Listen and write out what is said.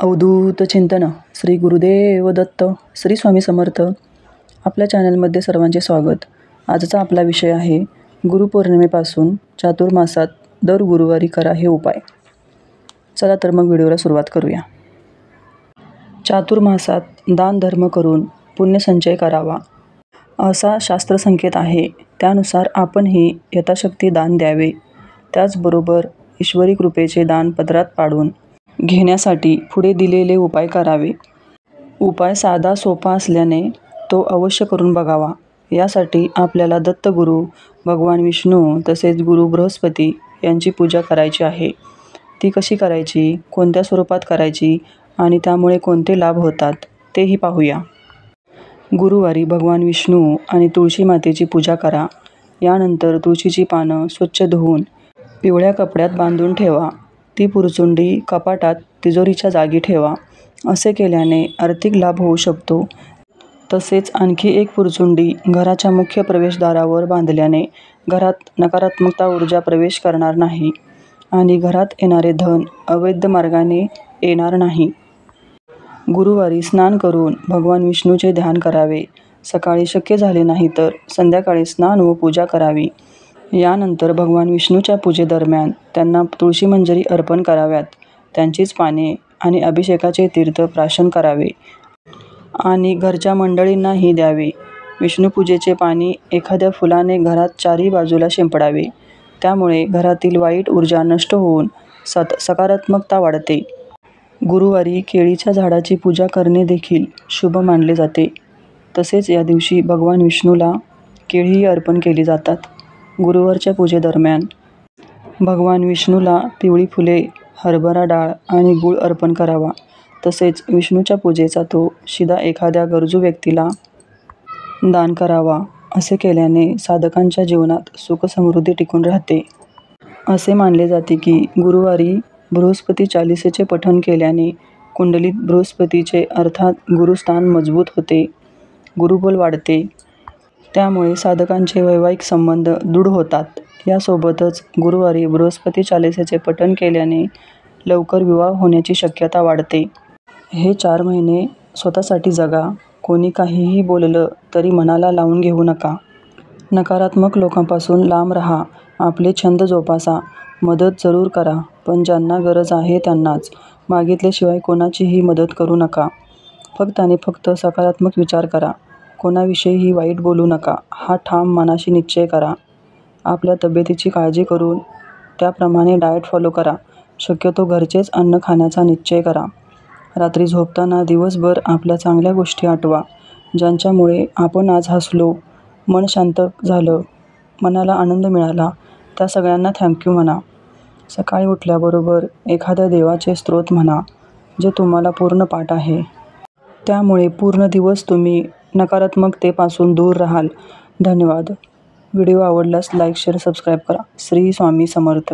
अवधूत चिंतन श्री गुरुदेव दत्त श्री स्वामी समर्थ. आपल्या चॅनलमध्ये सर्वांचे स्वागत. आजचा आपला विषय आहे गुरुपौर्णिमेपासून चातुर्मासात दर गुरुवारी करा हे उपाय. चला तर मग व्हिडिओला सुरुवात करूया. चातुर्मासात दान धर्म करून पुण्यसंचय करावा असा शास्त्रसंकेत आहे. त्यानुसार आपणही यथाशक्ती दान द्यावे. त्याचबरोबर ईश्वरी कृपेचे दान पदरात पाडून घेण्यासाठी पुढे दिलेले उपाय करावे. उपाय साधा सोपा असल्याने तो अवश्य करून बघावा. यासाठी आपल्याला दत्तगुरू, भगवान विष्णू तसेच गुरु बृहस्पती यांची पूजा करायची आहे. ती कशी करायची, कोणत्या स्वरूपात करायची आणि त्यामुळे कोणते लाभ होतात तेही पाहूया. गुरुवारी भगवान विष्णू आणि तुळशी मातेची पूजा करा. यानंतर तुळशीची पानं स्वच्छ धुवून पिवळ्या कपड्यात बांधून ठेवा. ती पुरचुंडी कपाटात तिजोरीच्या जागी ठेवा. असे केल्याने आर्थिक लाभ होऊ शकतो. तसेच आणखी एक पुरचुंडी घराच्या मुख्य प्रवेशद्वारावर बांधल्याने घरात नकारात्मकता ऊर्जा प्रवेश करणार नाही आणि घरात येणारे धन अवैध मार्गाने येणार नाही. गुरुवारी स्नान करून भगवान विष्णूचे ध्यान करावे. सकाळी शक्य झाले नाही तर संध्याकाळी स्नान व पूजा करावी. यानंतर भगवान विष्णूच्या पूजेदरम्यान त्यांना तुळशी मंजरी अर्पण कराव्यात. त्यांचीच पाने आणि अभिषेकाचे तीर्थ प्राशन करावे आणि घरच्या मंडळींनाही द्यावे. विष्णुपूजेचे पाणी एखाद्या फुलाने घरात चारही बाजूला शिंपडावे. त्यामुळे घरातील वाईट ऊर्जा नष्ट होऊन सकारात्मकता वाढते. गुरुवारी केळीच्या झाडाची पूजा करणे देखील शुभ मानले जाते. तसेच या दिवशी भगवान विष्णूला केळीही अर्पण केली जातात. गुरुवारच्या पूजेदरम्यान भगवान विष्णूला पिवळी फुले, हरभरा डाळ आणि गूळ अर्पण करावा. तसेच विष्णूच्या पूजेचा तो शिदा एखाद्या गरजू व्यक्तीला दान करावा. असे केल्याने साधकांच्या जीवनात सुखसमृद्धी टिकून राहते. असे मानले जाते की गुरुवारी बृहस्पती चालीसेचे पठण केल्याने कुंडलीत बृहस्पतीचे अर्थात गुरुस्थान मजबूत होते, गुरुबल वाढते. त्यामुळे साधकांचे वैवाहिक संबंध दृढ होतात. यासोबतच गुरुवारी बृहस्पती चालीसेचे पठण केल्याने लवकर विवाह होण्याची शक्यता वाढते. हे 4 महिने स्वतःसाठी जगा. कोणी काहीही बोललं तरी मनाला लावून घेऊ नका. नकारात्मक लोकांपासून लांब राहा. आपले छंद जोपासा. मदत जरूर करा, पण ज्यांना गरज आहे त्यांनाच. मागितल्याशिवाय कोणाचीही मदत करू नका. फक्त आणि फक्त सकारात्मक विचार करा. कोणाविषयीही वाईट बोलू नका. हा ठाम मनाशी निश्चय करा. आपल्या तब्येतीची काळजी करून त्याप्रमाणे डाएट फॉलो करा. शक्यतो घरचेच अन्न खाण्याचा निश्चय करा. रात्री झोपताना दिवसभर आपल्या चांगल्या गोष्टी आठवा. ज्यांच्यामुळे आपण आज हसलो, मन शांत झालं, मनाला आनंद मिळाला, त्या सगळ्यांना थँक्यू म्हणा. सकाळी उठल्याबरोबर एखाद्या देवाचे स्तोत्र म्हणा जे तुम्हाला पूर्ण पाठ आहे. त्यामुळे पूर्ण दिवस तुम्ही नकारात्मकतेपासून दूर राहाल. धन्यवाद. व्हिडिओ आवडल्यास लाईक, शेअर, सबस्क्राईब करा. श्री स्वामी समर्थ.